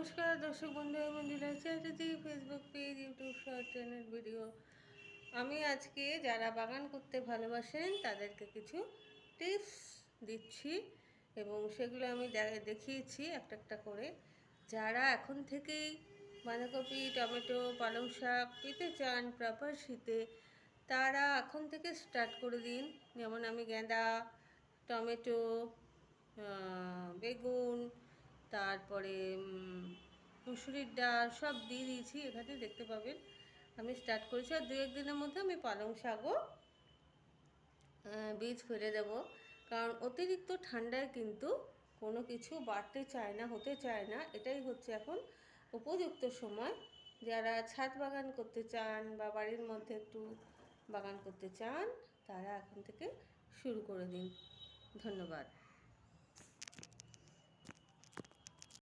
নমস্কার দর্শক বন্ধু এবং Chatterjee Facebook page, YouTube short channel video. আমি আজকে যারা বাগান করতে ভালোবাসেন তাদেরকে কিছু টিপস দিচ্ছি এবং সেগুলো আমি দেখিয়েছি একটা একটা করে। যারা এখন থেকেই বাঁধাকপি, টমেটো, পালং শাক পেতে চান প্রপার শীতে, তারা এখন থেকে স্টার্ট করে দিন। যেমন আমি গাঁদা, টমেটো, বেগুন, তারপরে মুসুরির ডাল সব দিয়ে দিয়েছি। এখানে দেখতে পাবেন আমি স্টার্ট করেছি। আর 2-1 দিনের মধ্যে আমি পালং শাকও বীজ ফেলে দেব, কারণ অতিরিক্ত ঠান্ডায় কিন্তু কোনো কিছু বাড়তে চায় না, হতে চায় না। এটাই হচ্ছে এখন উপযুক্ত সময়। যারা ছাদ বাগান করতে চান বা বাড়ির মধ্যে একটু বাগান করতে চান, তারা এখন থেকে শুরু করে দিন। ধন্যবাদ।